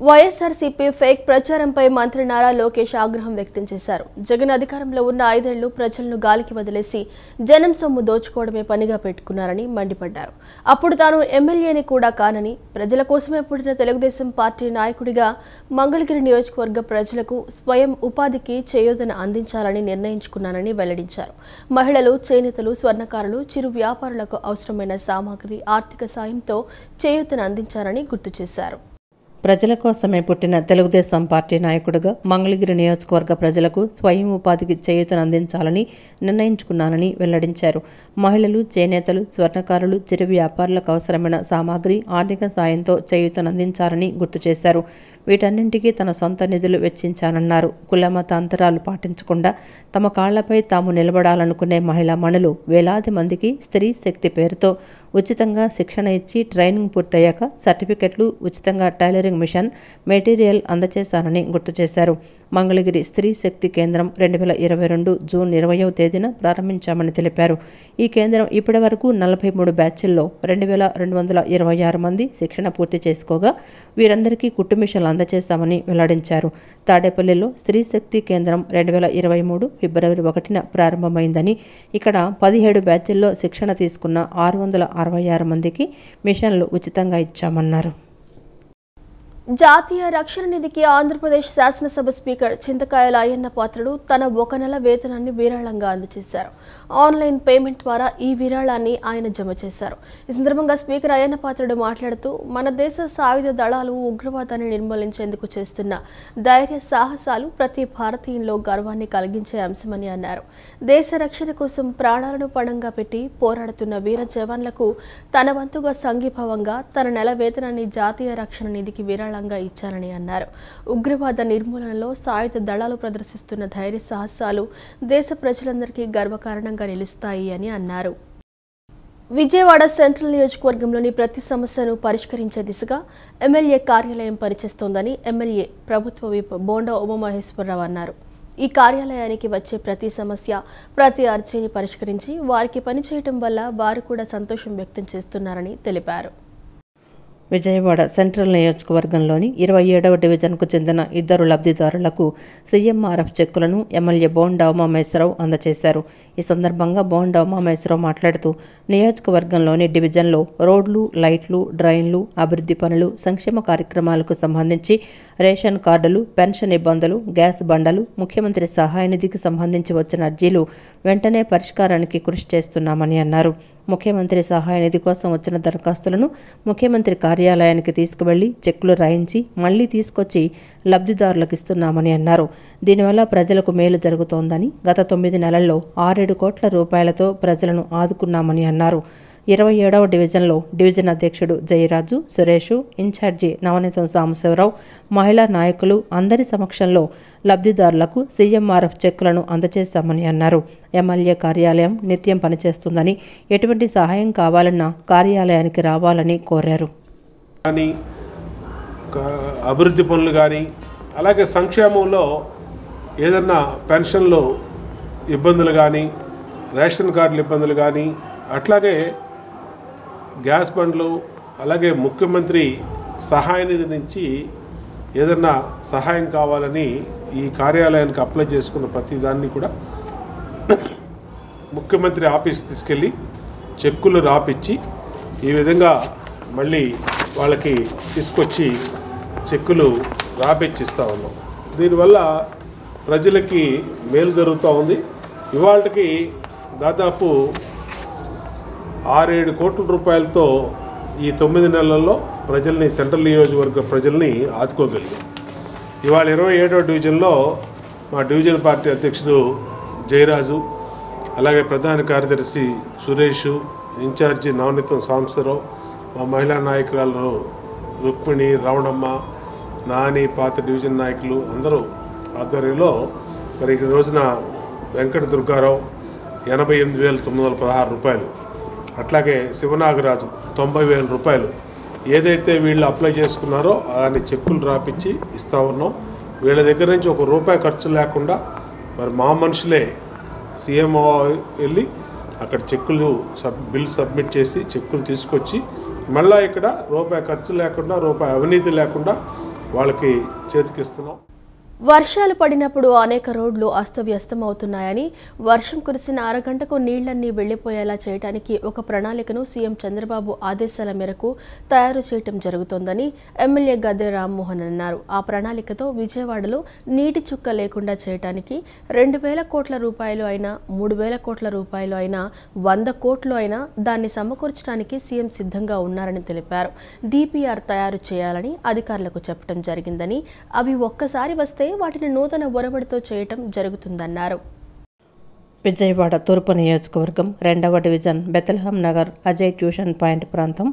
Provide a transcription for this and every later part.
YSRCP fake ప్రచారంపై మంత్రి నారా లోకేష్ ఆగ్రహం వ్యక్తం చేశారు. జగన్ అధికారంలో ఉన్న 5 ఏళ్లు ప్రజలను గాలికి వదిలేసి జనం సొమ్ము దోచుకోవడమే పనిగా పెట్టుకున్నారని మండిపడ్డారు. అప్పుడు తాను ఎమ్మెల్యేని కూడా కానని, ప్రజల కోసమే పుట్టిన తెలుగుదేశం పార్టీ నాయకుడిగా మంగళగిరి నియోజకవర్గ ప్రజలకు స్వయం ఉపాధికి చేయూతను అందించాలని నిర్ణయించుకున్నానని వెల్లడించారు. మహిళలు, చేనేతలు, స్వర్ణకారులు, చిరు వ్యాపారులకు అవసరమైన సామాగ్రి, ఆర్థిక సాయంతో చేయూతను అందించారని గుర్తు చేశారు. ప్రజల కోసమే పుట్టిన తెలుగుదేశం పార్టీ నాయకుడిగా మంగళగిరి నియోజకవర్గ ప్రజలకు స్వయం ఉపాధికి చేయూతను అందించాలని నిర్ణయించుకున్నానని వెల్లడించారు. మహిళలు, చేనేతలు, స్వర్ణకారులు, చిరు వ్యాపారులకు అవసరమైన సామాగ్రి, ఆర్థిక సాయంతో చేయూతను అందించాలని గుర్తు చేశారు. వీటన్నింటికీ తన సొంత నిధులు వెచ్చించానన్నారు. కులమత అంతరాలు పాటించకుండా తమ కాళ్లపై తాము నిలబడాలనుకునే మహిళా మణులు వేలాది మందికి స్త్రీ శక్తి పేరుతో ఉచితంగా శిక్షణ ఇచ్చి ట్రైనింగ్ పూర్తయ్యాక సర్టిఫికెట్లు, ఉచితంగా టైలరింగ్ మిషన్, మెటీరియల్ అందజేశానని గుర్తు చేశారు. మంగళగిరి స్త్రీ శక్తి కేంద్రం 2022 జూన్ 20వ తేదీన ప్రారంభించామని తెలిపారు. ఈ కేంద్రం ఇప్పటి వరకు 43 బ్యాచ్ల్లో 2226 మంది శిక్షణ పూర్తి చేసుకోగా వీరందరికీ కుట్టు మిషన్లు అందజేశామని వెల్లడించారు. తాడేపల్లిలో స్త్రీ శక్తి కేంద్రం 2023 ఫిబ్రవరి 1న ప్రారంభమైందని, ఇక్కడ 17 బ్యాచ్ల్లో శిక్షణ తీసుకున్న 666 మందికి మిషన్లు ఉచితంగా ఇచ్చామన్నారు. జాతీయ రక్షణ నిధికి ఆంధ్రప్రదేశ్ శాసనసభ స్పీకర్ చింతకాయల అయ్యన్న పాత్రుడు తన 1 నెల వేతనాన్ని విరాళంగా అందజేశారు. ఆన్లైన్ పేమెంట్ ద్వారా ఈ విరాళాన్ని ఆయన జమ చేశారు. ఈ సందర్భంగా స్పీకర్ అయ్యన్న పాత్రుడు మాట్లాడుతూ, మన దేశ సాయుధ దళాలు ఉగ్రవాదాన్ని నిర్మూలించేందుకు చేస్తున్న ధైర్య సాహసాలు ప్రతి భారతీయుల్లో గర్వాన్ని కలిగించే అంశమని అన్నారు. దేశ రక్షణ కోసం ప్రాణాలను పణంగా పెట్టి పోరాడుతున్న వీర జవాన్లకు తన వంతుగా సంఘీభావంగా తన నెల వేతనాన్ని జాతీయ రక్షణ నిధికి విరాళంగా ఇచ్చానని అన్నారు. ఉగ్రవాద నిర్మూలనలో సాయుధ దళాలు ప్రదర్శిస్తున్న ధైర్య సాహసాలు దేశ ప్రజలందరికీ గర్వకారణంగా నిలుస్తాయి అని అన్నారు. విజయవాడ సెంట్రల్ నియోజకవర్గంలోని ప్రతి సమస్యను పరిష్కరించే దిశగా ఎమ్మెల్యే కార్యాలయం పనిచేస్తోందని ఎమ్మెల్యే ప్రభుత్వ విప్ బోండా ఉమామహేశ్వరరావు అన్నారు. ఈ కార్యాలయానికి వచ్చే ప్రతి సమస్య, ప్రతి అర్జీని పరిష్కరించి వారికి పనిచేయటం వల్ల వారు కూడా సంతోషం వ్యక్తం చేస్తున్నారని తెలిపారు. విజయవాడ సెంట్రల్ నియోజకవర్గంలోని 27వ డివిజన్కు చెందిన 2 లబ్ధిదారులకు సీఎంఆర్ఎఫ్ చెక్కులను ఎమ్మెల్యే బోండా ఉమామహేశ్వరరావు అందజేశారు. ఈ సందర్భంగా బోండా ఉమామహేశ్వరరావు మాట్లాడుతూ, నియోజకవర్గంలోని డివిజన్లో రోడ్లు, లైట్లు, డ్రైన్లు, అభివృద్ధి పనులు, సంక్షేమ కార్యక్రమాలకు సంబంధించి రేషన్ కార్డులు, పెన్షన్ ఇబ్బందులు, గ్యాస్ బండలు, ముఖ్యమంత్రి సహాయ నిధికి సంబంధించి వచ్చిన అర్జీలు వెంటనే పరిష్కారానికి కృషి చేస్తున్నామని అన్నారు. ముఖ్యమంత్రి సహాయ నిధి కోసం వచ్చిన దరఖాస్తులను ముఖ్యమంత్రి కార్యాలయానికి తీసుకువెళ్లి చెక్కులు రాయించి మళ్లీ తీసుకొచ్చి లబ్ధిదారులకు ఇస్తున్నామని అన్నారు. దీనివల్ల ప్రజలకు మేలు జరుగుతోందని, గత 9 నెలల్లో 6-7 కోట్ల రూపాయలతో ప్రజలను ఆదుకున్నామని అన్నారు. 27వ డివిజన్లో డివిజన్ అధ్యక్షుడు జయరాజు, సురేష్, ఇన్ఛార్జి నవనీతం సాంబశివరావు, మహిళా నాయకులు అందరి సమక్షంలో లబ్ధిదారులకు సీఎంఆర్ఎఫ్ చెక్కులను అందజేశామని అన్నారు. ఎమ్మెల్యే కార్యాలయం నిత్యం పనిచేస్తుందని, ఎటువంటి సహాయం కావాలన్నా కార్యాలయానికి రావాలని కోరారు. అభివృద్ధి పనులు కానీ, అలాగే సంక్షేమంలో ఏదన్నా పెన్షన్లో ఇబ్బందులు కానీ, రేషన్ కార్డుల ఇబ్బందులు కానీ, అట్లాగే గ్యాస్ బండ్లు, అలాగే ముఖ్యమంత్రి సహాయ నిధి నుంచి ఏదన్నా సహాయం కావాలని ఈ కార్యాలయానికి అప్లై చేసుకున్న ప్రతి దాన్ని కూడా ముఖ్యమంత్రి ఆఫీస్ తీసుకెళ్ళి చెక్కులు రాపిచ్చి ఈ విధంగా మళ్ళీ వాళ్ళకి తీసుకొచ్చి చెక్కులు రాపిచ్చిస్తూ ఉన్నాం. దీనివల్ల ప్రజలకి మేలు జరుగుతూ ఉంది. ఇవాళకి దాదాపు 6-7 కోట్ల రూపాయలతో ఈ 9 నెలల్లో ప్రజల్ని, సెంట్రల్ నియోజకవర్గ ప్రజల్ని ఆదుకోగలిగాం. ఇవాళ 27వ డివిజన్లో మా డివిజన్ పార్టీ అధ్యక్షుడు జయరాజు, అలాగే ప్రధాన కార్యదర్శి సురేష్, ఇన్ఛార్జి నవనీతం సాంబశివరావు, మా మహిళా నాయకురాలు రుక్మిణి, రమణమ్మ, నాని, పాత డివిజన్ నాయకులు అందరూ ఆధ్వర్యంలో మరి ఈ రోజున వెంకట దుర్గారావు 88,916 రూపాయలు, అట్లాగే శివనాగరాజు 90,000 రూపాయలు ఏదైతే వీళ్ళు అప్లై చేసుకున్నారో దాన్ని చెక్కులు రాపిచ్చి ఇస్తూ ఉన్నాం. వీళ్ళ దగ్గర నుంచి ₹1 ఖర్చు లేకుండా మరి మా మనుషులే సీఎంఓ వెళ్ళి అక్కడ చెక్కులు బిల్ సబ్మిట్ చేసి చెక్కులు తీసుకొచ్చి మళ్ళీ ఇక్కడ ₹1 ఖర్చు లేకుండా, ₹1 అవినీతి లేకుండా వాళ్ళకి చేతికిస్తున్నాం. వర్షాలు పడినప్పుడు అనేక రోడ్లు అస్తవ్యస్తమవుతున్నాయని, వర్షం కురిసిన అరగంటకు నీళ్లన్నీ వెళ్లిపోయేలా చేయడానికి ఒక ప్రణాళికను సీఎం చంద్రబాబు ఆదేశాల మేరకు తయారు చేయటం జరుగుతోందని ఎమ్మెల్యే గద్దె రామ్మోహన్ అన్నారు. ఆ ప్రణాళికతో విజయవాడలో నీటి చుక్క లేకుండా చేయడానికి 2,000 కోట్ల రూపాయలు అయినా, 3,000 కోట్ల రూపాయలు అయినా, 100 కోట్లు అయినా దాన్ని సమకూర్చడానికి సీఎం సిద్ధంగా ఉన్నారని తెలిపారు. DPR తయారు చేయాలని అధికారులకు చెప్పడం జరిగిందని, అవి ఒక్కసారి వస్తే వాటిని నూతన ఒరవడితో చేయటం జరుగుతుందన్నారు. విజయవాడ తూర్పు నియోజకవర్గం 2వ division Bethlehem Nagar Ajay tuition point ప్రాంతం,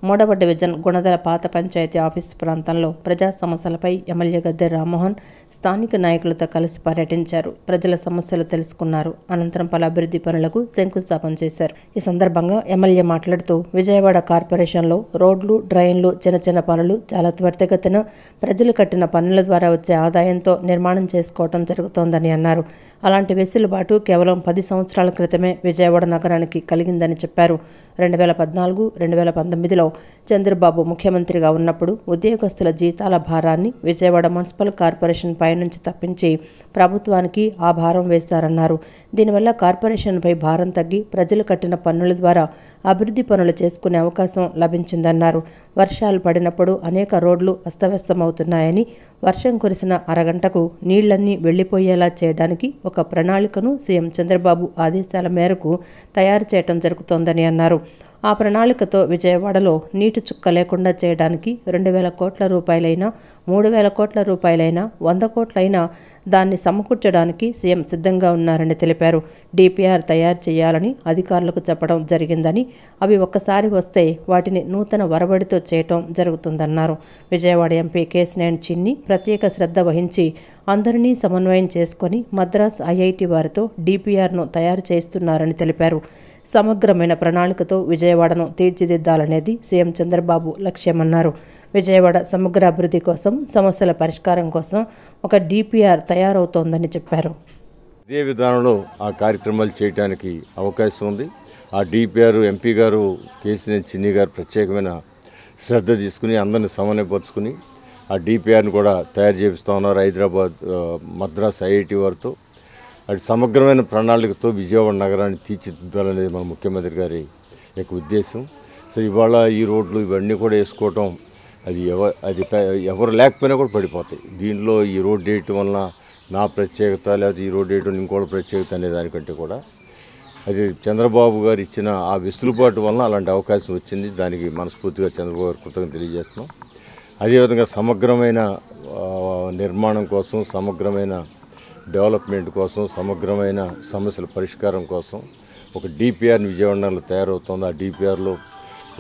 3వ డివిజన్ గుణదల పాత పంచాయతీ ఆఫీసు ప్రాంతంలో ప్రజా సమస్యలపై ఎమ్మెల్యే గద్దె రామ్మోహన్ స్థానిక నాయకులతో కలిసి పర్యటించారు. ప్రజల సమస్యలు తెలుసుకున్నారు. అనంతరం పలు అభివృద్ధి పనులకు శంకుస్థాపన చేశారు. ఈ సందర్భంగా ఎమ్మెల్యే మాట్లాడుతూ విజయవాడ కార్పొరేషన్లో రోడ్లు, డ్రైన్లు, చిన్న చిన్న పనులు చాలా త్వరితగతిన ప్రజలు కట్టిన పన్నుల ద్వారా వచ్చే ఆదాయంతో నిర్మాణం చేసుకోవడం జరుగుతోందని అన్నారు. అలాంటి వెసులుబాటు కేవలం 10 సంవత్సరాల క్రితమే విజయవాడ నగరానికి కలిగిందని చెప్పారు. 2014, 2019లో చంద్రబాబు ముఖ్యమంత్రిగా ఉన్నప్పుడు ఉద్యోగస్తుల జీతాల భారాన్ని విజయవాడ మున్సిపల్ కార్పొరేషన్ పై నుంచి తప్పించి ప్రభుత్వానికి ఆ భారం వేశారన్నారు. దీనివల్ల కార్పొరేషన్పై భారం తగ్గి ప్రజలు కట్టిన పన్నుల ద్వారా అభివృద్ధి పనులు చేసుకునే అవకాశం లభించిందన్నారు. వర్షాలు పడినప్పుడు అనేక రోడ్లు అస్తవ్యస్తమవుతున్నాయని, వర్షం కురిసిన అరగంటకు నీళ్లన్నీ వెళ్లిపోయేలా చేయడానికి ఒక ప్రణాళికను సీఎం చంద్రబాబు ఆదేశాల మేరకు తయారు చేయడం జరుగుతోందని అన్నారు. ఆ ప్రణాళికతో విజయవాడలో నీటి చుక్క లేకుండా చేయడానికి 2,000 కోట్ల రూపాయలైనా, 3,000 కోట్ల రూపాయలైనా, 100 కోట్లైనా దాన్ని సమకూర్చడానికి సీఎం సిద్ధంగా ఉన్నారని తెలిపారు. DPR తయారు చేయాలని అధికారులకు చెప్పడం జరిగిందని, అవి ఒక్కసారి వస్తే వాటిని నూతన వరవడితో చేయటం జరుగుతుందన్నారు. విజయవాడ ఎంపీ కేశినేని చిన్ని ప్రత్యేక శ్రద్ధ వహించి అందరినీ సమన్వయం చేసుకొని మద్రాస్ IIT వారితో DPRను తయారు చేస్తున్నారని తెలిపారు. సమగ్రమైన ప్రణాళికతో విజయవాడను తీర్చిదిద్దాలనేది సీఎం చంద్రబాబు లక్ష్యమన్నారు. విజయవాడ సమగ్ర అభివృద్ధి కోసం, సమస్యల పరిష్కారం కోసం ఒక DPR తయారవుతోందని చెప్పారు. ఇదే విధానంలో ఆ కార్యక్రమాలు చేయడానికి అవకాశం ఉంది. ఆ DPR ఎంపీ గారు కేశినేని చిన్ని గారు ప్రత్యేకమైన శ్రద్ధ తీసుకుని అందరిని సమన్వయపరుచుకుని ఆ DPRని కూడా తయారు చేపిస్తూ ఉన్నారు. హైదరాబాద్ మద్రాస్ IIT వారితో అటు సమగ్రమైన ప్రణాళికతో విజయవాడ నగరాన్ని తీర్చిదిద్దాలనేది మన ముఖ్యమంత్రి గారి యొక్క ఉద్దేశం. సో ఇవాళ ఈ రోడ్లు ఇవన్నీ కూడా వేసుకోవటం అది ఎవరు లేకపోయినా కూడా పడిపోతాయి. దీనిలో ఈ రోడ్డు వేయటం వలన నా ప్రత్యేకత, లేకపోతే ఈ రోడ్డు వేయటం ఇంకోటి ప్రత్యేకత అనే దానికంటే కూడా అది చంద్రబాబు గారు ఇచ్చిన ఆ వెసులుబాటు వలన అలాంటి అవకాశం వచ్చింది. దానికి మనస్ఫూర్తిగా చంద్రబాబు గారు కృతజ్ఞతలు తెలియజేస్తున్నాం. అదేవిధంగా సమగ్రమైన నిర్మాణం కోసం, సమగ్రమైన డెవలప్మెంట్ కోసం, సమగ్రమైన సమస్యల పరిష్కారం కోసం ఒక DPRని విజయవాడలో తయారవుతుంది. ఆ DPRలో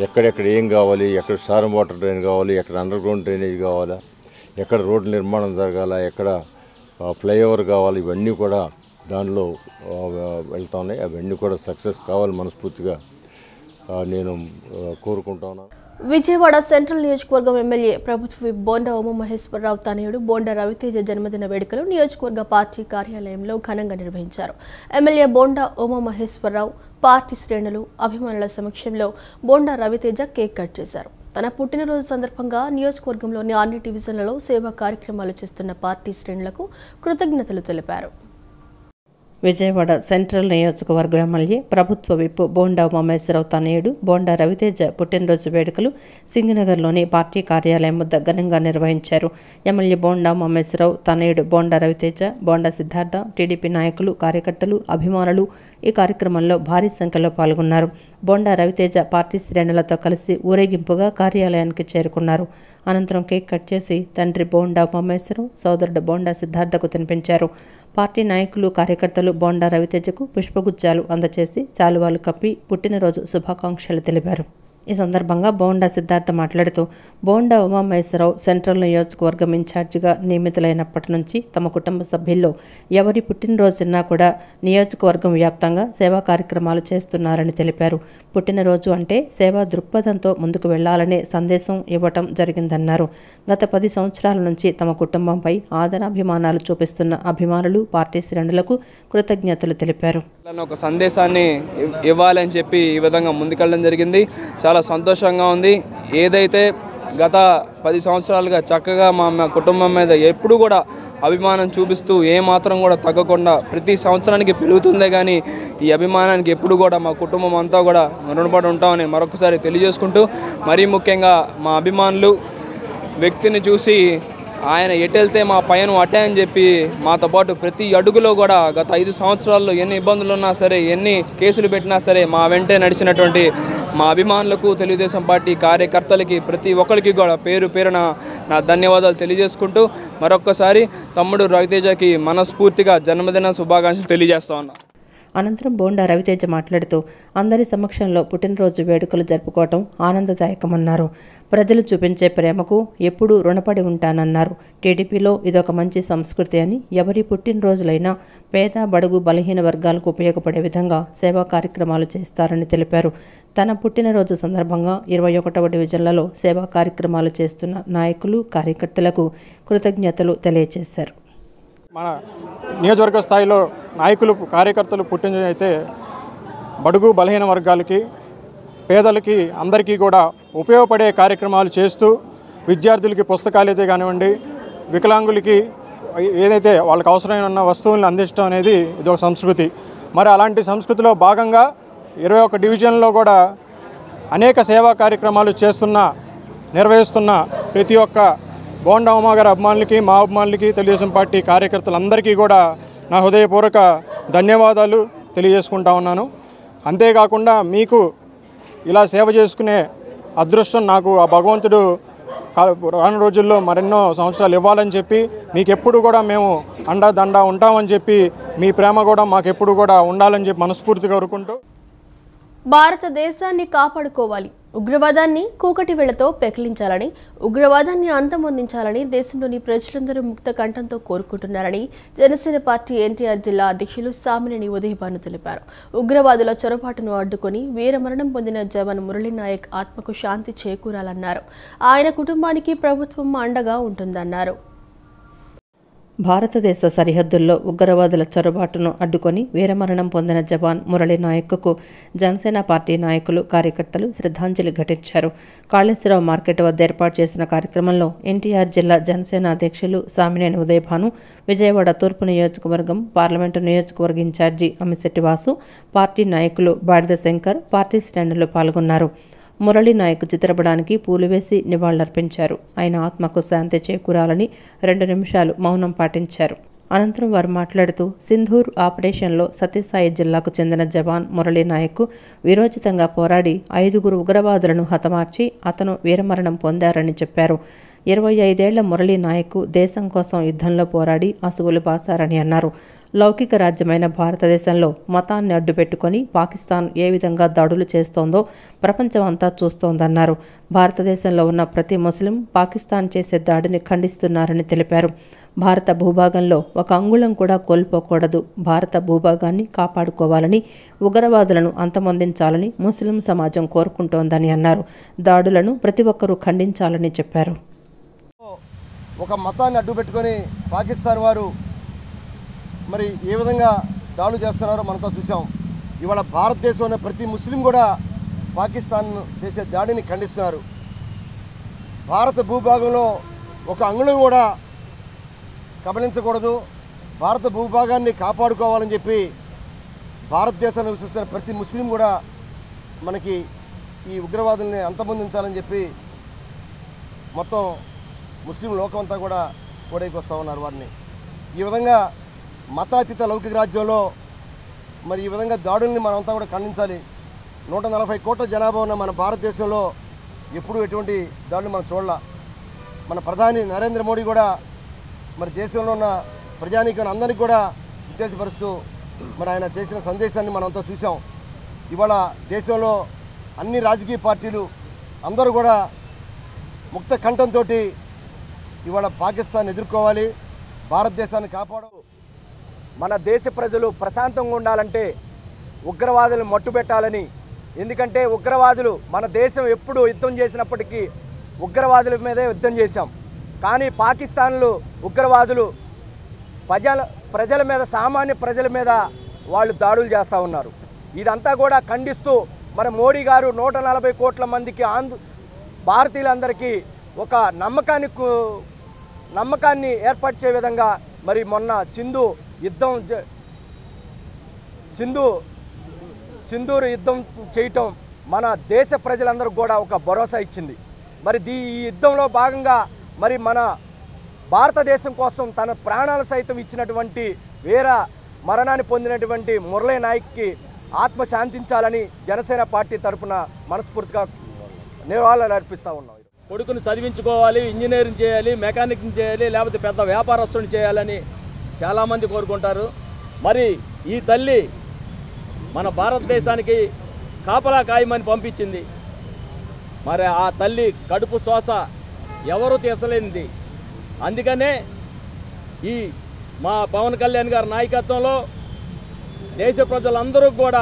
ఎక్కడెక్కడ ఏం కావాలి, ఎక్కడ స్టార్మ్ వాటర్ డ్రైన్ కావాలి, ఎక్కడ అండర్ గ్రౌండ్ డ్రైనేజ్ కావాలా, ఎక్కడ రోడ్డు నిర్మాణం జరగాల, ఎక్కడ ఫ్లైఓవర్ కావాలి, ఇవన్నీ కూడా దానిలో వెళ్తా ఉన్నాయి. అవన్నీ కూడా సక్సెస్ కావాలి మనస్ఫూర్తిగా నేను కోరుకుంటా ఉన్నాను. విజయవాడ సెంట్రల్ నియోజకవర్గం ఎమ్మెల్యే ప్రభుత్వ విప్ బోండా ఉమామహేశ్వరరావు తనయుడు బోండా రవితేజ జన్మదిన వేడుకలు నియోజకవర్గ పార్టీ కార్యాలయంలో ఘనంగా నిర్వహించారు. ఎమ్మెల్యే బోండా ఉమామహేశ్వరరావు పార్టీ శ్రేణులు, అభిమానుల సమక్షంలో బోండా రవితేజ కేక్ కట్ చేశారు. తన పుట్టినరోజు సందర్భంగా నియోజకవర్గంలోని అన్ని డివిజన్లలో సేవా కార్యక్రమాలు చేస్తున్న పార్టీ శ్రేణులకు కృతజ్ఞతలు తెలిపారు. విజయవాడ సెంట్రల్ నియోజకవర్గం ఎమ్మెల్యే ప్రభుత్వ విప్ బోండా ఉమామహేశ్వరరావు తనయుడు బోండా రవితేజ పుట్టినరోజు వేడుకలు సింగనగర్లోని పార్టీ కార్యాలయం వద్ద ఘనంగా నిర్వహించారు. ఎమ్మెల్యే బోండా ఉమామహేశ్వరరావు తనయుడు బోండా రవితేజ, బోండా సిద్ధార్థ, టీడీపీ నాయకులు, కార్యకర్తలు, అభిమానులు ఈ కార్యక్రమంలో భారీ సంఖ్యలో పాల్గొన్నారు. బోండా రవితేజ పార్టీ శ్రేణులతో కలిసి ఊరేగింపుగా కార్యాలయానికి చేరుకున్నారు. అనంతరం కేక్ కట్ చేసి తండ్రి బోండా ఉమామహేశ్వరరావు, సోదరుడు బోండా సిద్ధార్థకు తినిపించారు. పార్టీ నాయకులు, కార్యకర్తలు బోండా రవితేజకు పుష్పగుచ్చాలు అందచేసి శాలువాలు కప్పి పుట్టినరోజు శుభాకాంక్షలు తెలిపారు. ఈ సందర్భంగా బోండా సిద్ధార్థ మాట్లాడుతూ బోండా ఉమామహేశ్వరరావు సెంట్రల్ నియోజకవర్గం ఇన్ఛార్జిగా నియమితులైనప్పటి నుంచి తమ కుటుంబ సభ్యుల్లో ఎవరి పుట్టినరోజున్నా కూడా నియోజకవర్గం వ్యాప్తంగా సేవా కార్యక్రమాలు చేస్తున్నారని తెలిపారు. పుట్టినరోజు అంటే సేవా దృక్పథంతో ముందుకు వెళ్లాలనే సందేశం ఇవ్వటం జరిగిందన్నారు. గత 10 సంవత్సరాల నుంచి తమ కుటుంబంపై ఆదరాభిమానాలు చూపిస్తున్న అభిమానులు, పార్టీ శ్రేణులకు కృతజ్ఞతలు తెలిపారు. ఒక సందేశాన్ని ఇవ్వాలని చెప్పి ఈ విధంగా ముందుకెళ్ళడం జరిగింది. చాలా సంతోషంగా ఉంది. ఏదైతే గత 10 సంవత్సరాలుగా చక్కగా మా కుటుంబం మీద ఎప్పుడు కూడా అభిమానం చూపిస్తూ ఏమాత్రం కూడా తగ్గకుండా ప్రతి సంవత్సరానికి పెరుగుతుందే కానీ ఈ అభిమానానికి ఎప్పుడు కూడా మా కుటుంబం అంతా కూడా రుణపడి ఉంటామని మరొకసారి తెలియజేసుకుంటూ, మరీ ముఖ్యంగా మా అభిమానులు వ్యక్తిని చూసి ఆయన ఎటెళ్తే మా పైన అట్టే అని చెప్పి మాతో పాటు ప్రతి అడుగులో కూడా గత 5 సంవత్సరాల్లో ఎన్ని ఇబ్బందులు ఉన్నా సరే, ఎన్ని కేసులు పెట్టినా సరే మా వెంటే నడిచినటువంటి మా అభిమానులకు, తెలుగుదేశం పార్టీ కార్యకర్తలకి ప్రతి ఒక్కరికి కూడా పేరు పేరున నా ధన్యవాదాలు తెలియజేసుకుంటూ మరొక్కసారి తమ్ముడు రవితేజకి మనస్ఫూర్తిగా జన్మదిన శుభాకాంక్షలు తెలియజేస్తా ఉన్నా. అనంతరం బోండా రవితేజ మాట్లాడుతూ అందరి సమక్షంలో పుట్టినరోజు వేడుకలు జరుపుకోవటం ఆనందదాయకమన్నారు. ప్రజలు చూపించే ప్రేమకు ఎప్పుడూ రుణపడి ఉంటానన్నారు. టీడీపీలో ఇదొక మంచి సంస్కృతి అని, ఎవరి పుట్టినరోజులైనా పేద బడుగు బలహీన వర్గాలకు ఉపయోగపడే విధంగా సేవా కార్యక్రమాలు చేస్తారని తెలిపారు. తన పుట్టినరోజు సందర్భంగా 21వ డివిజన్లలో సేవా కార్యక్రమాలు చేస్తున్న నాయకులు, కార్యకర్తలకు కృతజ్ఞతలు తెలియజేశారు. మన నియోజకవర్గ స్థాయిలో నాయకులు, కార్యకర్తలు పుట్టినరోజు అయితే బడుగు బలహీన వర్గాలకి, పేదలకి, అందరికీ కూడా ఉపయోగపడే కార్యక్రమాలు చేస్తూ విద్యార్థులకి పుస్తకాలు అయితే కానివ్వండి, వికలాంగులకి ఏదైతే వాళ్ళకి అవసరమైన వస్తువులను అందించడం అనేది ఇదొక సంస్కృతి. మరి అలాంటి సంస్కృతిలో భాగంగా 21 డివిజన్లో కూడా అనేక సేవా కార్యక్రమాలు నిర్వహిస్తున్న ప్రతి ఒక్క బోండా ఉమా గారి అభిమానులకి, మా అభిమానులకి, తెలుగుదేశం పార్టీ కార్యకర్తలందరికీ కూడా నా హృదయపూర్వక ధన్యవాదాలు తెలియజేసుకుంటా ఉన్నాను. అంతేకాకుండా మీకు ఇలా సేవ చేసుకునే అదృష్టం నాకు ఆ భగవంతుడు రాను రోజుల్లో మరెన్నో సంవత్సరాలు ఇవ్వాలని చెప్పి, మీకు ఎప్పుడు కూడా మేము అండా ఉంటామని చెప్పి, మీ ప్రేమ కూడా మాకు ఎప్పుడు కూడా ఉండాలని చెప్పి మనస్ఫూర్తిగా కోరుకుంటూ, భారతదేశాన్ని కాపాడుకోవాలి, ఉగ్రవాదాన్ని కూకటి వేళ్లతో పెకిలించాలని, ఉగ్రవాదాన్ని అంతమొందించాలని దేశంలోని ప్రజలందరూ ముక్త కంఠంతో కోరుకుంటున్నారని జనసేన పార్టీ ఎన్టీఆర్ జిల్లా అధ్యక్షులు సామినేని ఉదయభాను తెలిపారు. ఉగ్రవాదుల చొరబాటును అడ్డుకొని వీరమరణం పొందిన జవాన్ మురళీనాయక్ ఆత్మకు శాంతి చేకూరాలన్నారు. ఆయన కుటుంబానికి ప్రభుత్వం అండగా ఉంటుందన్నారు. భారతదేశ సరిహద్దుల్లో ఉగ్రవాదుల చొరబాటును అడ్డుకొని వీరమరణం పొందిన జవాన్ మురళీనాయక్కు జనసేన పార్టీ నాయకులు, కార్యకర్తలు శ్రద్ధాంజలి ఘటించారు. కాళేశ్వరరావు మార్కెట్ వద్ద ఏర్పాటు చేసిన కార్యక్రమంలో ఎన్టీఆర్ జిల్లా జనసేన అధ్యక్షులు సామినేని ఉదయభాను, విజయవాడ తూర్పు నియోజకవర్గం పార్లమెంటు నియోజకవర్గ ఇన్ఛార్జి అమిశెట్టి వాసు, పార్టీ నాయకులు బాడిద శంకర్, పార్టీ శ్రేణులు పాల్గొన్నారు. మురళీనాయక్ చిత్రపటానికి పూలు వేసి నివాళులర్పించారు. ఆయన ఆత్మకు శాంతి చేకూరాలని 2 నిమిషాలు మౌనం పాటించారు. అనంతరం వారు మాట్లాడుతూ, సింధూర్ ఆపరేషన్లో సత్యసాయి జిల్లాకు చెందిన జవాన్ మురళీనాయక్ వీరోచితంగా పోరాడి 5 ఉగ్రవాదులను హతమార్చి అతను వీరమరణం పొందారని చెప్పారు. 25 ఏళ్ల మురళీనాయక్ దేశం కోసం యుద్ధంలో పోరాడి అసువులు బాసారని అన్నారు. లౌకిక రాజ్యమైన భారతదేశంలో మతాన్ని అడ్డుపెట్టుకొని పాకిస్తాన్ ఏ విధంగా దాడులు చేస్తోందో ప్రపంచం అంతా చూస్తోందన్నారు. భారతదేశంలో ఉన్న ప్రతి ముస్లిం పాకిస్తాన్ చేసే దాడిని ఖండిస్తున్నారని తెలిపారు. భారత భూభాగంలో ఒక అంగుళం కూడా కోల్పోకూడదు, భారత భూభాగాన్ని కాపాడుకోవాలని, ఉగ్రవాదులను అంతమొందించాలని ముస్లిం సమాజం కోరుకుంటోందని అన్నారు. దాడులను ప్రతి ఒక్కరూ ఖండించాలని చెప్పారు. ఒక మతాన్ని అడ్డుపెట్టుకొని పాకిస్తాన్ వారు మరి ఏ విధంగా దాడులు చేస్తున్నారో మనతో చూసాం. ఇవాళ భారతదేశంలో ప్రతి ముస్లిం కూడా పాకిస్తాన్ చేసే దాడిని ఖండిస్తున్నారు. భారత భూభాగంలో ఒక అంగుళం కూడా కబలించకూడదు, భారత భూభాగాన్ని కాపాడుకోవాలని చెప్పి భారతదేశాన్ని విశ్వసిస్తున్న ప్రతి ముస్లిం కూడా మనకి ఈ ఉగ్రవాదుల్ని అంతమొందించాలని చెప్పి మొత్తం ముస్లిం లోకం అంతా కూడా కూడైకి వస్తూ ఉన్నారు వారిని. ఈ విధంగా మతాతీత లౌకిక రాజ్యంలో మరి ఈ విధంగా దాడుల్ని మనమంతా కూడా ఖండించాలి. 140 కోట్ల జనాభా ఉన్న మన భారతదేశంలో ఎప్పుడూ ఎటువంటి దాడులు మనం చూడాల. మన ప్రధాని నరేంద్ర మోడీ కూడా మరి దేశంలో ఉన్న ప్రజానీకం అందరికీ కూడా ఉత్తేజపరుస్తూ మరి ఆయన చేసిన సందేశాన్ని మనమంతా చూసాం. ఇవాళ దేశంలో అన్ని రాజకీయ పార్టీలు అందరూ కూడా ముక్త కంఠంతో ఇవాళ పాకిస్తాన్ ఎదుర్కోవాలి, భారతదేశాన్ని కాపాడు. మన దేశ ప్రజలు ప్రశాంతంగా ఉండాలంటే ఉగ్రవాదులను మట్టుబెట్టాలని. ఎందుకంటే ఉగ్రవాదులు మన దేశం ఎప్పుడు యుద్ధం చేసినప్పటికీ ఉగ్రవాదుల మీదే యుద్ధం చేశాం. కానీ పాకిస్తాన్లో ఉగ్రవాదులు ప్రజల మీద, సామాన్య ప్రజల మీద వాళ్ళు దాడులు చేస్తూ ఉన్నారు. ఇదంతా కూడా ఖండిస్తూ మన మోడీ గారు 140 కోట్ల మందికి భారతీయులందరికీ ఒక నమ్మకాన్ని ఏర్పరిచే విధంగా మరి మొన్న సింధూరు యుద్ధం చేయటం మన దేశ ప్రజలందరూ కూడా ఒక భరోసా ఇచ్చింది. మరి ఈ యుద్ధంలో భాగంగా మరి మన భారతదేశం కోసం తన ప్రాణాలు సైతం ఇచ్చినటువంటి మరణాన్ని పొందినటువంటి మురళీ నాయక్కి ఆత్మ శాంతించాలని జనసేన పార్టీ తరఫున మనస్ఫూర్తిగా నివాళులు అర్పిస్తూ ఉన్నాం. కొడుకుని చదివించుకోవాలి, ఇంజనీరింగ్ చేయాలి, మెకానిక్ చేయాలి, లేకపోతే పెద్ద వ్యాపారస్తుని చేయాలని చాలామంది కోరుకుంటారు. మరి ఈ తల్లి మన భారతదేశానికి కాపలా కాయమని పంపించింది. మరి ఆ తల్లి కడుపు శ్వాస ఎవరూ తీర్చలేనిది. అందుకనే ఈ మా పవన్ కళ్యాణ్ గారి నాయకత్వంలో దేశ ప్రజలందరూ కూడా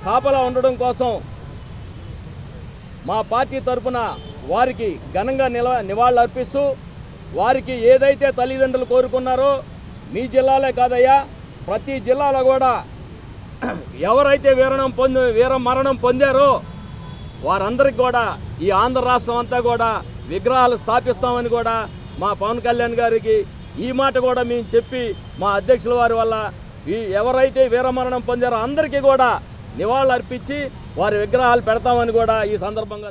కాపలా ఉండడం కోసం మా పార్టీ తరఫున వారికి ఘనంగా నివాళులు అర్పిస్తూ వారికి ఏదైతే తల్లిదండ్రులు కోరుకున్నారో మీ జిల్లాలే కాదయ్యా, ప్రతి జిల్లాలో కూడా ఎవరైతే వీర మరణం పొందారో వారందరికీ కూడా ఈ ఆంధ్ర రాష్ట్రం అంతా కూడా విగ్రహాలు స్థాపిస్తామని కూడా మా పవన్ కళ్యాణ్ గారికి ఈ మాట కూడా మేము చెప్పి మా అధ్యక్షుల వారి వల్ల ఎవరైతే వీరమరణం పొందారో అందరికీ కూడా నివాళులు అర్పించి వారి విగ్రహాలు పెడతామని కూడా ఈ సందర్భంగా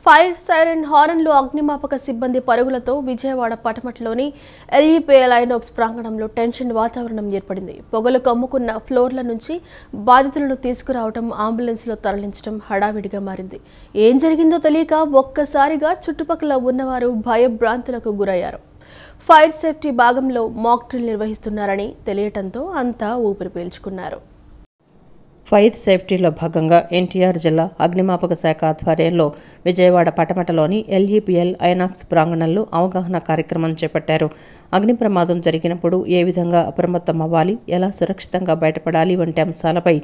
ఫైర్ సైరన్ హారన్లు అగ్నిమాపక సిబ్బంది పరుగులతో విజయవాడ పటమట్లోని ఎల్ఈపీఎల్ ఐనాక్స్ ప్రాంగణంలో టెన్షన్ వాతావరణం ఏర్పడింది. పొగలు కమ్ముకున్న ఫ్లోర్ల నుంచి బాధితులను తీసుకురావడం, అంబులెన్స్లో తరలించడం హడావిడిగా మారింది. ఏం జరిగిందో తెలియక ఒక్కసారిగా చుట్టుపక్కల ఉన్నవారు భయభ్రాంతులకు గురయ్యారు. ఫైర్ సేఫ్టీ భాగంలో మాక్ డ్రిల్ నిర్వహిస్తున్నారని తెలియటంతో అంతా ఊపిరి పీల్చుకున్నారు. ఫైర్ సేఫ్టీలో భాగంగా ఎన్టీఆర్ జిల్లా అగ్నిమాపక శాఖ ఆధ్వర్యంలో విజయవాడ పటమటలోని ఎల్ఈపీఎల్ ఐనాక్స్ ప్రాంగణంలో అవగాహన కార్యక్రమం చేపట్టారు. అగ్ని ప్రమాదం జరిగినప్పుడు ఏ విధంగా అప్రమత్తం అవ్వాలి, ఎలా సురక్షితంగా బయటపడాలి వంటి అంశాలపై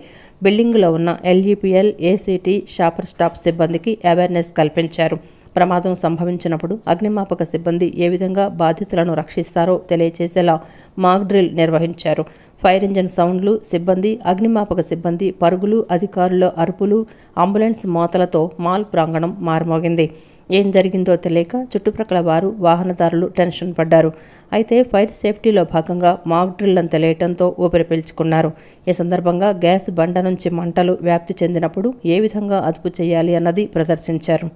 బిల్డింగులో ఉన్న ఎల్ఈపీఎల్, ఏసీటీ, షాపర్ స్టాఫ్ సిబ్బందికి అవేర్నెస్ కల్పించారు. ప్రమాదం సంభవించినప్పుడు అగ్నిమాపక సిబ్బంది ఏ విధంగా బాధితులను రక్షిస్తారో తెలియచేసేలా మాక్ డ్రిల్ నిర్వహించారు. ఫైర్ ఇంజిన్ సౌండ్లు, సిబ్బంది, అగ్నిమాపక సిబ్బంది పరుగులు, అధికారుల అరుపులు, అంబులెన్స్ మోతలతో మాల్ ప్రాంగణం మారుమోగింది. ఏం జరిగిందో తెలియక చుట్టుప్రక్కల వారు, వాహనదారులు టెన్షన్ పడ్డారు. అయితే ఫైర్ సేఫ్టీలో భాగంగా మాక్ డ్రిల్ అని తెలియటంతో ఊపిరి పీల్చుకున్నారు. ఈ సందర్భంగా గ్యాస్ బండ నుంచి మంటలు వ్యాప్తి చెందినప్పుడు ఏ విధంగా అదుపు చేయాలి అన్నది ప్రదర్శించారు.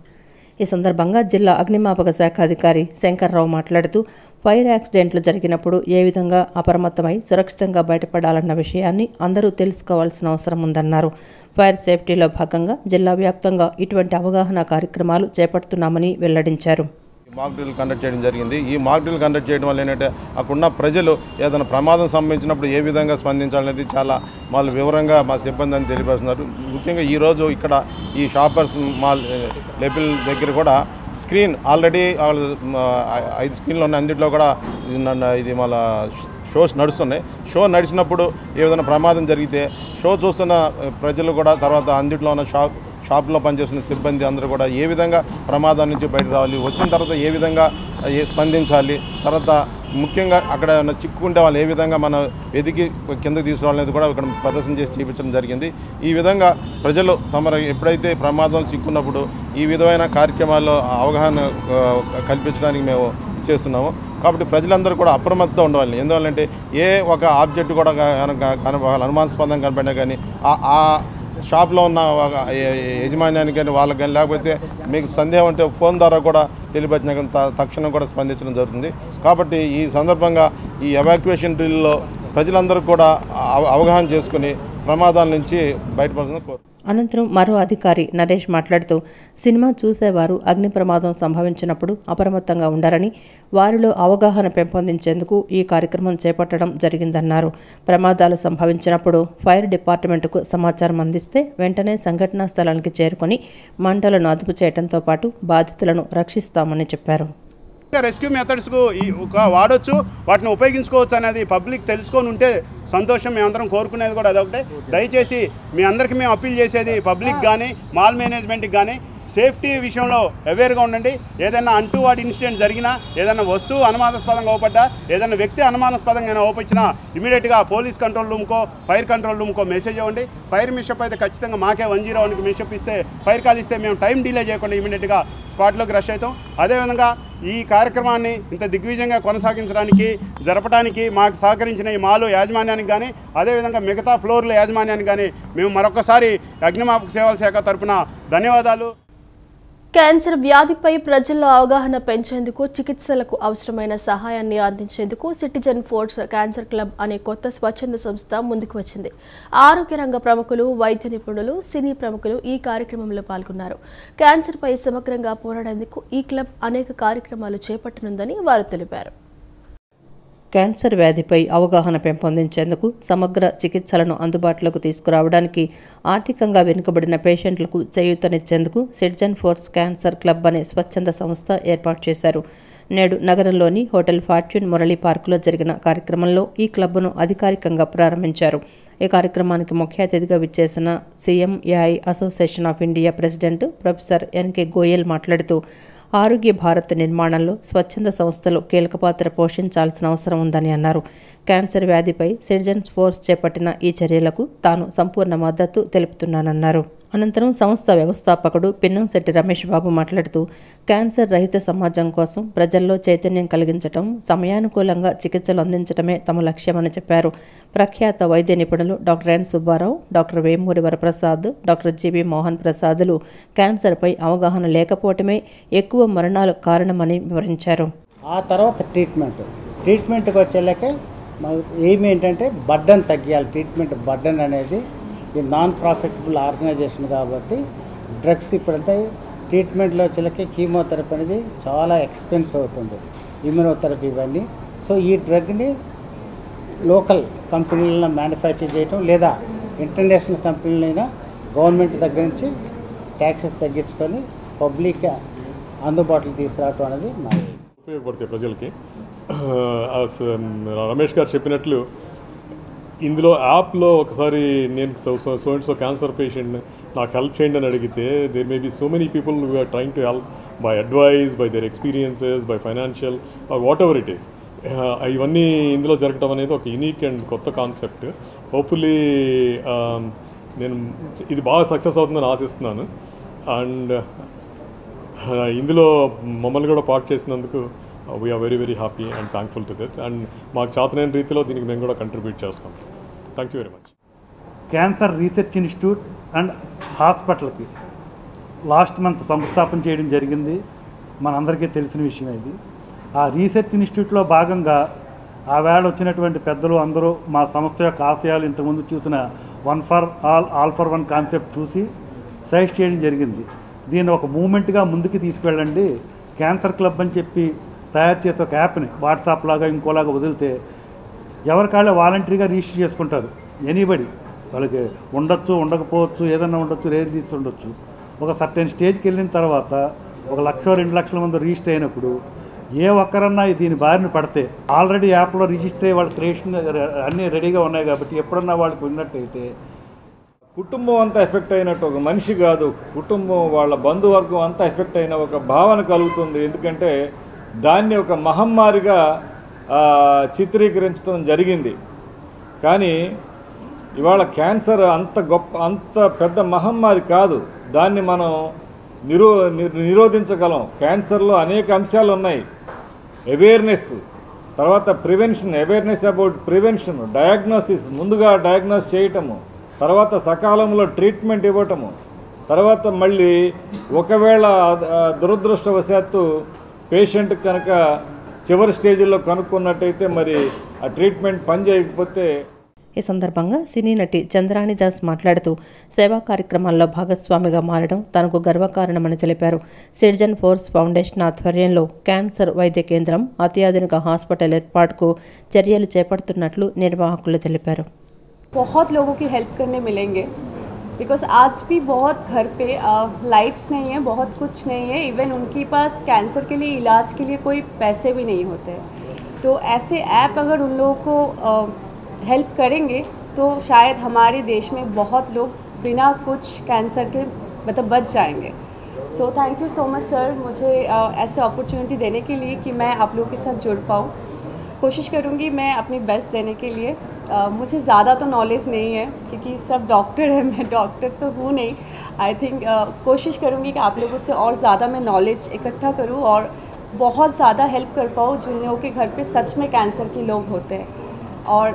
ఈ సందర్భంగా జిల్లా అగ్నిమాపక శాఖ అధికారి శంకర్రావు మాట్లాడుతూ ఫైర్ యాక్సిడెంట్లు జరిగినప్పుడు ఏ విధంగా అప్రమత్తమై సురక్షితంగా బయటపడాలన్న విషయాన్ని అందరూ తెలుసుకోవాల్సిన అవసరం ఉందన్నారు. ఫైర్ సేఫ్టీలో భాగంగా జిల్లా వ్యాప్తంగా ఇటువంటి అవగాహన కార్యక్రమాలు చేపడుతున్నామని వెల్లడించారు. మాక్ డ్రిల్ కండక్ట్ చేయడం జరిగింది. ఈ మాక్ డ్రిల్ కండక్ట్ చేయడం వల్ల ఏంటంటే అక్కడున్న ప్రజలు ఏదైనా ప్రమాదం సంభవించినప్పుడు ఏ విధంగా స్పందించాలనేది చాలా వాళ్ళు వివరంగా మా సిబ్బంది అని తెలియపరుస్తున్నారు. ముఖ్యంగా ఈరోజు ఇక్కడ ఈ షాపర్స్ మాల్ లెపిల్ దగ్గర కూడా స్క్రీన్ ఆల్రెడీ 5 స్క్రీన్లు ఉన్నాయి. అందులో కూడా ఇది మళ్ళీ షోస్ నడుస్తున్నాయి. షో నడిచినప్పుడు ఏ విధంగా ప్రమాదం జరిగితే షో చూస్తున్న ప్రజలు కూడా తర్వాత అందులో ఉన్న షాప్లో పనిచేస్తున్న సిబ్బంది అందరూ కూడా ఏ విధంగా ప్రమాదం నుంచి బయటకు రావాలి, వచ్చిన తర్వాత ఏ విధంగా స్పందించాలి, తర్వాత ముఖ్యంగా అక్కడ చిక్కుకుంటే వాళ్ళు ఏ విధంగా మనం వెతికి కిందకి తీసుకురావాలనేది కూడా ఇక్కడ ప్రదర్శన చేసి చూపించడం జరిగింది. ఈ విధంగా ప్రజలు ఎప్పుడైతే ప్రమాదం చిక్కున్నప్పుడు ఈ విధమైన కార్యక్రమాల్లో అవగాహన కల్పించడానికి మేము చేస్తున్నాము. కాబట్టి ప్రజలందరూ కూడా అప్రమత్తంగా ఉండవాలి. ఎందువల్లంటే ఏ ఒక ఆబ్జెక్ట్ కూడా అనుమానాస్పదం కనపడినా కానీ ఆ షాప్లో ఉన్న యజమాన్యానికి కానీ వాళ్ళకి కానీ లేకపోతే మీకు సందేహం ఉంటే ఫోన్ ద్వారా కూడా తెలియపరిచిన కానీ తక్షణం కూడా స్పందించడం జరుగుతుంది. కాబట్టి ఈ సందర్భంగా ఈ ఎవాక్యుయేషన్ డ్రిల్లో ప్రజలందరూ కూడా అవగాహన చేసుకుని ప్రమాదాల నుంచి బయటపడాలని కోరు. అనంతరం మరో అధికారి నరేష్ మాట్లాడుతూ సినిమా చూసేవారు అగ్ని ప్రమాదం సంభవించినప్పుడు అప్రమత్తంగా ఉండాలని, వారిలో అవగాహన పెంపొందించేందుకు ఈ కార్యక్రమం చేపట్టడం జరిగిందన్నారు. ప్రమాదాలు సంభవించినప్పుడు ఫైర్ డిపార్ట్మెంటుకు సమాచారం అందిస్తే వెంటనే సంఘటనా స్థలానికి చేరుకొని మంటలను అదుపు చేయడంతో పాటు బాధితులను రక్షిస్తామని చెప్పారు. రెస్క్యూ మెథడ్స్కు వాడొచ్చు, వాటిని ఉపయోగించుకోవచ్చు అనేది పబ్లిక్ తెలుసుకొని ఉంటే సంతోషం. మేమందరం కోరుకునేది కూడా అదొకటే. దయచేసి మీ అందరికీ మేము అప్పీల్ చేసేది పబ్లిక్ కానీ మాల్ మేనేజ్మెంట్కి కానీ సేఫ్టీ విషయంలో అవేర్గా ఉండండి. ఏదైనా అంటువాడి ఇన్సిడెంట్ జరిగినా, ఏదైనా వస్తువు అనుమానాస్పదంగా ఓపడ్డా, ఏదైనా వ్యక్తి అనుమానాస్పదంగా ఓపించినా ఇమీడియట్గా పోలీస్ కంట్రోల్ రూమ్కో, ఫైర్ కంట్రోల్ రూమ్కో మెసేజ్ ఇవ్వండి. ఫైర్ మిషప్ అయితే ఖచ్చితంగా మాకే 101కి మిషప్ ఇస్తే, ఫైర్ కాల్ ఇస్తే మేము టైం డిలే చేయకుండా ఇమీడియట్గా స్పాట్లోకి రష్ అవుతాం. అదేవిధంగా ఈ కార్యక్రమాన్ని ఇంత దిగ్విజయంగా కొనసాగించడానికి, జరపడానికి మాకు సహకరించిన ఈ మాలు యాజమాన్యానికి కానీ, అదేవిధంగా మిగతా ఫ్లోర్ల యాజమాన్యానికి కానీ మేము మరొకసారి అగ్నిమాపక సేవల శాఖ తరఫున ధన్యవాదాలు. క్యాన్సర్ వ్యాధిపై ప్రజల్లో అవగాహన పెంచేందుకు, చికిత్సలకు అవసరమైన సహాయాన్ని అందించేందుకు సిటిజన్ ఫోర్స్ క్యాన్సర్ క్లబ్ అనే కొత్త స్వచ్ఛంద సంస్థ ముందుకు వచ్చింది. ఆరోగ్య రంగ ప్రముఖులు, వైద్య నిపుణులు, సినీ ప్రముఖులు ఈ కార్యక్రమంలో పాల్గొన్నారు. క్యాన్సర్పై సమగ్రంగా పోరాడేందుకు ఈ క్లబ్ అనేక కార్యక్రమాలు చేపట్టనుందని వారు తెలిపారు. క్యాన్సర్ వ్యాధిపై అవగాహన పెంపొందించేందుకు, సమగ్ర చికిత్సలను అందుబాటులోకి తీసుకురావడానికి, ఆర్థికంగా వెనుకబడిన పేషెంట్లకు చేయూతనిచ్చేందుకు సిటిజన్ ఫోర్స్ క్యాన్సర్ క్లబ్ అనే స్వచ్ఛంద సంస్థ ఏర్పాటు చేశారు. నేడు నగరంలోని హోటల్ ఫార్చ్యూన్ మురళీ పార్కులో జరిగిన కార్యక్రమంలో ఈ క్లబ్ను అధికారికంగా ప్రారంభించారు. ఈ కార్యక్రమానికి ముఖ్య అతిథిగా విచ్చేసిన CMAI association of India president professor NK Goyal మాట్లాడుతూ, ఆరోగ్య భారత్ నిర్మాణంలో స్వచ్ఛంద సంస్థలు కీలక పాత్ర పోషించాల్సిన అవసరం ఉందని అన్నారు. క్యాన్సర్ వ్యాధిపై సిటిజన్ ఫోర్స్ చేపట్టిన ఈ చర్యలకు తాను సంపూర్ణ మద్దతు తెలుపుతున్నానన్నారు. అనంతరం సంస్థ వ్యవస్థాపకుడు పిన్నంశెట్టి రమేష్ బాబు మాట్లాడుతూ, క్యాన్సర్ రహిత సమాజం కోసం ప్రజల్లో చైతన్యం కలిగించడం, సమయానుకూలంగా చికిత్సలు అందించడమే తమ లక్ష్యమని చెప్పారు. ప్రఖ్యాత వైద్య నిపుణులు doctor N Subbarao, doctor Vemuri Varaprasad, doctor GB Mohan ప్రసాదులు క్యాన్సర్పై అవగాహన లేకపోవటమే ఎక్కువ మరణాలకు కారణమని వివరించారు. ఆ తర్వాత ట్రీట్మెంట్కి వచ్చేలాక ఎయిమ్ ఏంటంటే బర్డన్ తగ్గియాలి. ట్రీట్మెంట్ బర్డన్ అనేది ఈ నాన్ ప్రాఫిటబుల్ ఆర్గనైజేషన్ కాబట్టి డ్రగ్స్ ఇప్పుడంతా ట్రీట్మెంట్లో వచ్చేలాక కీమోథెరపీ అనేది చాలా ఎక్స్పెన్సివ్ అవుతుంది, ఇమ్యూనోథెరపీ ఇవన్నీ. సో ఈ డ్రగ్ని లోకల్ కంపెనీలను మ్యానుఫ్యాక్చర్ చేయటం, లేదా ఇంటర్నేషనల్ కంపెనీలైనా గవర్నమెంట్ దగ్గర నుంచి ట్యాక్సెస్ తగ్గించుకొని పబ్లిక్ అందుబాటులో తీసుకురావటం అనేది ఉపయోగపడతాయి ప్రజలకి. రమేష్ గారు చెప్పినట్లు ఇందులో యాప్లో ఒకసారి నేను సో క్యాన్సర్ పేషెంట్ నాకు హెల్ప్ చేయండి అని అడిగితే, there may be so many people who are trying to help by advice, by their experiences, by financial, whatever it is. ఇవన్నీ ఇందులో జరగడం అనేది ఒక యూనిక్ అండ్ కొత్త కాన్సెప్ట్. హోప్ఫుల్లీ నేను ఇది బాగా సక్సెస్ అవుతుందని ఆశిస్తున్నాను. అండ్ ఇందులో మమ్మల్ని కూడా పార్ట్ చేసినందుకు we are very very happy and thankful to that. And మాకు చేతనైన రీతిలో దీనికి మేము కూడా కంట్రిబ్యూట్ చేస్తాం. Thank you very much. Cancer research institute and హాస్పిటల్కి లాస్ట్ మంత్ శంకుస్థాపన చేయడం జరిగింది. మనందరికీ తెలిసిన విషయం ఇది. ఆ రీసెర్చ్ ఇన్స్టిట్యూట్లో భాగంగా ఆ వేళ వచ్చినటువంటి పెద్దలు అందరూ మా సంస్థ యొక్క ఆశయాలు ఇంతకుముందు చూసిన 1 for all, all for one concept చూసి సజెస్ట్ చేయడం జరిగింది. దీన్ని ఒక మూమెంట్గా ముందుకు తీసుకెళ్ళండి, క్యాన్సర్ క్లబ్ అని చెప్పి తయారు చేసే ఒక యాప్ని వాట్సాప్ లాగా ఇంకోలాగా వదిలితే ఎవరికాళ్ళే వాలంటరీగా రిజిస్టర్ చేసుకుంటారు. ఎనీబడి వాళ్ళకి ఉండొచ్చు, ఉండకపోవచ్చు, ఏదన్నా ఉండొచ్చు, రేర్ డిసీజ్ ఉండొచ్చు. ఒక సర్టెన్ స్టేజ్కి వెళ్ళిన తర్వాత 1 లక్ష 2 లక్షల మంది రిజిస్టర్ అయినప్పుడు ఏ ఒక్కరన్నా దీని బారిన పడితే ఆల్రెడీ యాప్లో రిజిస్టర్ అయ్యి వాళ్ళ క్రియేషన్ అన్నీ రెడీగా ఉన్నాయి కాబట్టి ఎప్పుడన్నా వాళ్ళకి ఉన్నట్టయితే కుటుంబం అంతా ఎఫెక్ట్ అయినట్టు, ఒక మనిషి కాదు కుటుంబం వాళ్ళ బంధువర్గం అంతా ఎఫెక్ట్ అయిన ఒక భావన కలుగుతుంది. ఎందుకంటే దాన్ని ఒక మహమ్మారిగా చిత్రీకరించడం జరిగింది. కానీ ఇవాళ క్యాన్సర్ అంత పెద్ద మహమ్మారి కాదు. దాన్ని మనం నిరోధించగలం. క్యాన్సర్లో అనేక అంశాలు ఉన్నాయి. అవేర్నెస్, తర్వాత prevention, awareness about prevention, diagnosis, ముందుగా డయాగ్నోస్ చేయటము, తర్వాత సకాలంలో ట్రీట్మెంట్ ఇవ్వటము, తర్వాత మళ్ళీ ఒకవేళ దురదృష్టవశాత్తు పేషెంట్ కనుక చివరి స్టేజ్లో కనుక్కున్నట్టయితే మరి ఆ ట్రీట్మెంట్ పనిచేయకపోతే. ఈ సందర్భంగా సినీ నటి చంద్రాణి దాస్ మాట్లాడుతూ, సేవా కార్యక్రమాల్లో భాగస్వామిగా మారడం తనకు గర్వకారణమని తెలిపారు. సిటిజన్ ఫోర్స్ ఫౌండేషన్ ఆధ్వర్యంలో క్యాన్సర్ వైద్య కేంద్రం, అత్యాధునిక హాస్పిటల్ ఏర్పాటుకు చర్యలు చేపడుతున్నట్లు నిర్వాహకులు తెలిపారు. बहुत लोगों की हेल्प करने मिलेंगे बिकॉज आज भी बहुत घर पे लाइट्स नहीं है, बहुत कुछ नहीं है. इवन उनके पास कैंसर के लिए इलाज के लिए कोई पैसे भी नहीं होते. तो ऐसे ऐप अगर उन लोगों को हेल्प करेंगे तो शायद हमारे देश में बहुत लोग बिना कुछ कैंसर के मतलब बच जाएंगे. So thank you so much sir, मुझे ऐसे अपॉर्चुनिटी देने के लिए कि मैं आप लोगों के साथ जुड़ पाऊँ। कोशिश करूँगी मैं अपनी बेस्ट देने के लिए। मुझे ज़्यादा तो नॉलेज नहीं है क्योंकि सब डॉक्टर है, मैं डॉक्टर तो हूँ नहीं। आई थिंक कोशिश करूँगी कि आप लोगों से और ज़्यादा मैं नॉलेज इकट्ठा करूँ और बहुत ज़्यादा हेल्प कर पाऊँ जिन लोगों के घर पे सच में कैंसर के लोग होते हैं। और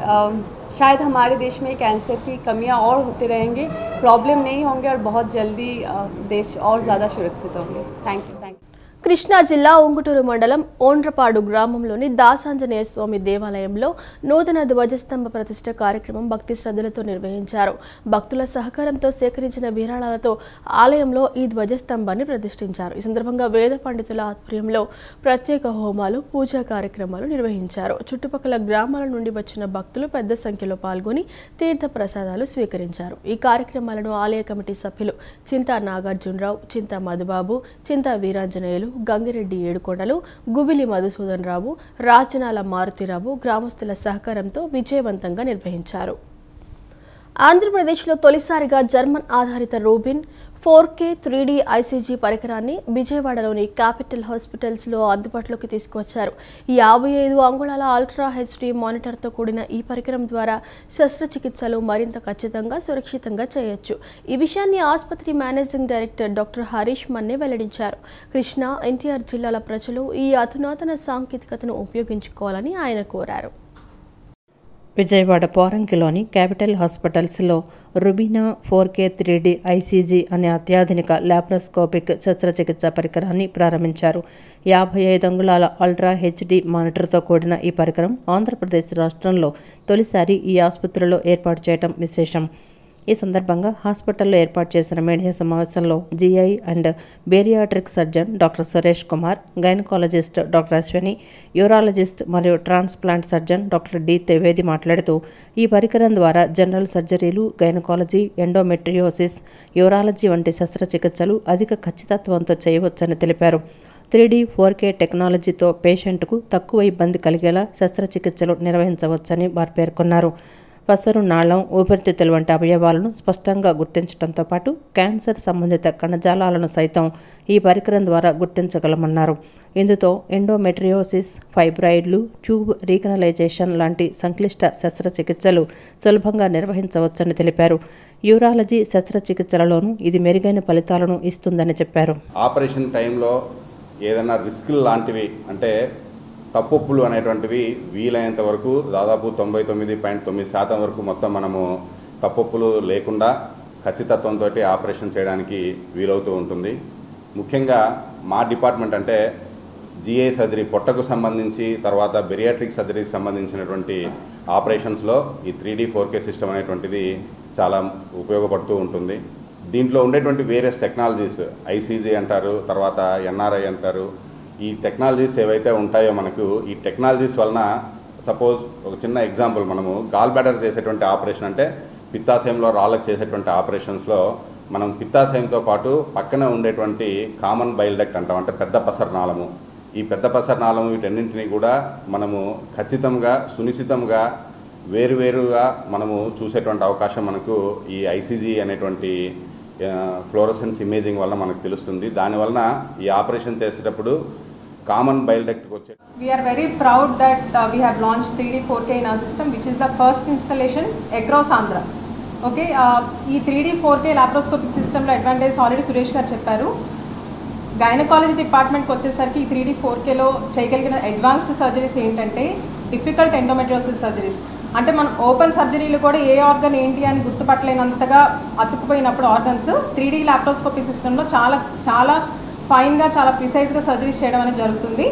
शायद हमारे देश में कैंसर की कमियां और होते रहेंगे, प्रॉब्लम नहीं होंगे और बहुत जल्दी देश और ज़्यादा सुरक्षित होंगे। Thank you. కృష్ణా జిల్లా ఉంగుటూరు మండలం ఓండ్రపాడు గ్రామంలోని దాసాంజనేయ స్వామి దేవాలయంలో నూతన ధ్వజస్తంభ ప్రతిష్ఠ కార్యక్రమం భక్తి శ్రద్ధలతో నిర్వహించారు. భక్తుల సహకారంతో సేకరించిన విరాళాలతో ఆలయంలో ఈ ధ్వజస్తంభాన్ని ప్రతిష్ఠించారు. ఈ సందర్భంగా వేద పండితుల ఆధ్వర్యంలో ప్రత్యేక హోమాలు, పూజా కార్యక్రమాలు నిర్వహించారు. చుట్టుపక్కల గ్రామాల నుండి వచ్చిన భక్తులు పెద్ద సంఖ్యలో పాల్గొని తీర్థ ప్రసాదాలు స్వీకరించారు. ఈ కార్యక్రమాలను ఆలయ కమిటీ సభ్యులు చింతా నాగార్జునరావు, చింతా మధుబాబు, చింతా వీరాంజనేయులు, గంగిరెడ్డి ఏడుకొండలు, గుబిలి మధుసూదన్ రావు, రాచనాల మారుతిరావు గ్రామస్తుల సహకారంతో విజయవంతంగా నిర్వహించారు. ఆంధ్రప్రదేశ్లో తొలిసారిగా జర్మన్ ఆధారిత రూబిన్ 4K 3D ICG పరికరాన్ని విజయవాడలోని క్యాపిటల్ హాస్పిటల్స్లో అందుబాటులోకి తీసుకువచ్చారు. 55 అంగుళాల అల్ట్రా HD మానిటర్తో కూడిన ఈ పరికరం ద్వారా శస్త్రచికిత్సలు మరింత ఖచ్చితంగా, సురక్షితంగా చేయొచ్చు. ఈ విషయాన్ని ఆసుపత్రి మేనేజింగ్ డైరెక్టర్ డాక్టర్ హరీష్ మన్నే వెల్లడించారు. కృష్ణా, ఎన్టీఆర్ జిల్లాల ప్రజలు ఈ అధునాతన సాంకేతికతను ఉపయోగించుకోవాలని ఆయన కోరారు. విజయవాడ పోరంకిలోని క్యాపిటల్ హాస్పిటల్స్లో రుబీనా 4K 3D ICG అనే అత్యాధునిక లాప్రోస్కోపిక్ శస్త్రచికిత్స పరికరాన్ని ప్రారంభించారు. 55 అంగుళాల అల్ట్రా HD మానిటర్తో కూడిన ఈ పరికరం ఆంధ్రప్రదేశ్ రాష్ట్రంలో తొలిసారి ఈ ఆసుపత్రిలో ఏర్పాటు చేయడం విశేషం. ఈ సందర్భంగా హాస్పిటల్లో ఏర్పాటు చేసిన మీడియా సమావేశంలో GI and bariatric surgeon doctor Suresh Kumar, gynaecologist doctor Ashwini, urologist మరియు transplant surgeon doctor D Trivedi మాట్లాడుతూ ఈ పరికరం ద్వారా జనరల్ సర్జరీలు, గైనకాలజీ, ఎండోమెట్రియోసిస్, యూరాలజీ వంటి శస్త్రచికిత్సలు అధిక ఖచ్చితత్వంతో చేయవచ్చని తెలిపారు. 3D 4K టెక్నాలజీతో పేషెంట్కు తక్కువ ఇబ్బంది కలిగేలా శస్త్రచికిత్సలు నిర్వహించవచ్చని వారు పేర్కొన్నారు. పసరు, నాళం, ఊపిరితిత్తులు వంటి అవయవాలను స్పష్టంగా గుర్తించడంతో పాటు క్యాన్సర్ సంబంధిత కణజాలాలను సైతం ఈ పరికరం ద్వారా గుర్తించగలమన్నారు. ఇందుతో ఎండోమెట్రియోసిస్, ఫైబ్రాయిడ్లు, ట్యూబ్ రీకనలైజేషన్ లాంటి సంక్లిష్ట శస్త్రచికిత్సలు సులభంగా నిర్వహించవచ్చని తెలిపారు. యూరాలజీ శస్త్రచికిత్సలలోనూ ఇది మెరుగైన ఫలితాలను ఇస్తుందని చెప్పారు. ఆపరేషన్ టైంలో ఏదైనా రిస్క్ లాంటివి అంటే తప్పులు అనేటువంటివి వీలైనంత వరకు దాదాపు 99.9% వరకు మొత్తం మనము తప్పులు లేకుండా ఖచ్చితత్వంతో ఆపరేషన్ చేయడానికి వీలవుతూ ఉంటుంది. ముఖ్యంగా మా డిపార్ట్మెంట్ అంటే GI సర్జరీ, పొట్టకు సంబంధించి, తర్వాత బెరియాట్రిక్ సర్జరీకి సంబంధించినటువంటి ఆపరేషన్స్లో ఈ 3D 4K సిస్టమ్ అనేటువంటిది చాలా ఉపయోగపడుతూ ఉంటుంది. దీంట్లో ఉండేటువంటి వేరియస్ టెక్నాలజీస్, ICG అంటారు, తర్వాత NRI అంటారు. ఈ టెక్నాలజీస్ ఏవైతే ఉంటాయో మనకు ఈ టెక్నాలజీస్ వలన సపోజ్ ఒక చిన్న ఎగ్జాంపుల్, మనము గాల్ బ్లాడర్ చేసేటువంటి ఆపరేషన్ అంటే పిత్తాశయంలో రాళ్ళకు చేసేటువంటి ఆపరేషన్స్లో మనం పిత్తాశయంతో పాటు పక్కన ఉండేటువంటి కామన్ బైల్ డక్ట్ అంటాం, అంటే పెద్ద పసరనాళము. ఈ పెద్ద పసరనాళము వీటన్నింటినీ కూడా మనము ఖచ్చితంగా, సునిశ్చితంగా, వేరువేరుగా మనము చూసేటువంటి అవకాశం మనకు ఈ ICG అనేటువంటి ఫ్లోరోసెన్స్ ఇమేజింగ్ వల్ల మనకు తెలుస్తుంది. దానివలన ఈ ఆపరేషన్ చేసేటప్పుడు కామన్ బైల్ డక్ట్కి వచ్చే We are very proud that we have launched 3D 4K in our system, which is the first installation across Andhra. Okay, ఈ 3D 4K లాప్రోస్కోపిక్ సిస్టంలో అడ్వాంటేజ్ ఆల్రెడీ సురేష్ గారు చెప్పారు. గైనకాలజీ డిపార్ట్మెంట్కి వచ్చేసరికి ఈ 3D 4Kలో చేయగలిగిన అడ్వాన్స్డ్ సర్జరీస్ ఏంటంటే డిఫికల్ట్ ఎండోమెట్రియోసిస్ సర్జరీస్. అంటే మనం ఓపెన్ సర్జరీలు కూడా ఏ ఆర్గన్ ఏంటి అని గుర్తుపట్టలేనంతగా అతుక్కుపోయినప్పుడు ఆర్గన్స్ 3D లాప్రోస్కోపీ సిస్టంలో చాలా చాలా ఫైన్గా, చాలా ప్రిసైజ్గా సర్జరీస్ చేయడం అనేది జరుగుతుంది.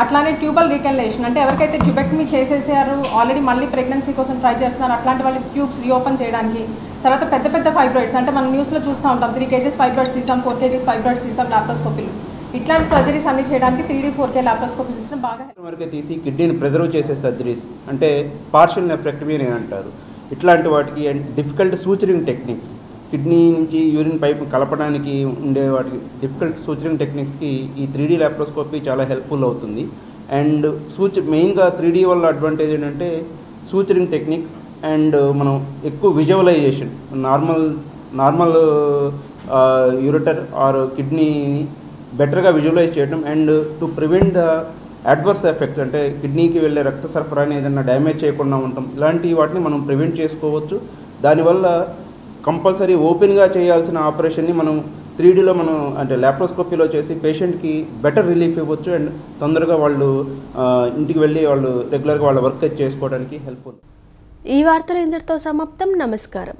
అట్లానే ట్యూబల్ రీకనలైజేషన్, అంటే ఎవరికైతే ట్యూబెక్టమీ చేసేసారు, ఆల్రెడీ మళ్ళీ ప్రెగ్నెన్సీ కోసం ట్రై చేస్తున్నారు, అట్లాంటి వాళ్ళకి ట్యూబ్స్ రీఓపెన్ చేయడానికి. తర్వాత పెద్ద పెద్ద ఫైబ్రాయిడ్స్, అంటే మనం న్యూస్లో చూస్తూ ఉంటాం 3 kgs ఫైబ్రాయిడ్స్ తీసాం, 4 kgs ఫైబ్రాయిడ్స్ తీసాం లాప్రోస్కోపీలు. ఇట్లాంటి సర్జరీస్ అన్ని చేయడానికి 3D 4K లాప్రోస్కోపీ సిస్టమ్ బాగా వరకు తీసి కిడ్నీని ప్రిజర్వ్ చేసే సర్జరీస్ అంటే పార్షియల్ నెఫ్రెక్టమీ అని అంటారు. ఇట్లాంటి వాటికి డిఫికల్ట్ సూచరింగ్ టెక్నిక్స్, కిడ్నీ నుంచి యూరిన్ పైప్ కలపడానికి ఉండే వాటికి డిఫికల్ట్ సూచరింగ్ టెక్నిక్స్కి ఈ 3D లాప్రోస్కోపీ చాలా హెల్ప్ఫుల్ అవుతుంది. అండ్ మెయిన్గా 3D వల్ల అడ్వాంటేజ్ ఏంటంటే సూచరింగ్ టెక్నిక్స్ అండ్ మనం ఎక్కువ విజువలైజేషన్, నార్మల్ యూరటర్ ఆర్ కిడ్నీని బెటర్గా విజువలైజ్ చేయడం and to prevent the adverse effects అంటే కిడ్నీకి వెళ్ళే రక్త సరఫరాని ఏదైనా డ్యామేజ్ చేయకుండా ఉంటాం, ఇలాంటి వాటిని మనం ప్రివెంట్ చేసుకోవచ్చు. దానివల్ల కంపల్సరీ ఓపెన్గా చేయాల్సిన ఆపరేషన్ని మనం 3Dలో మనం అంటే ల్యాప్రోస్కోపీలో చేసి పేషెంట్కి బెటర్ రిలీఫ్ ఇవ్వచ్చు అండ్ తొందరగా వాళ్ళు ఇంటికి వెళ్ళి వాళ్ళు రెగ్యులర్గా వాళ్ళ వర్క్ చేసుకోవడానికి హెల్ప్ అవుతుంది. ఈ వార్తలు ఇంతటితో సమాప్తం. నమస్కారం.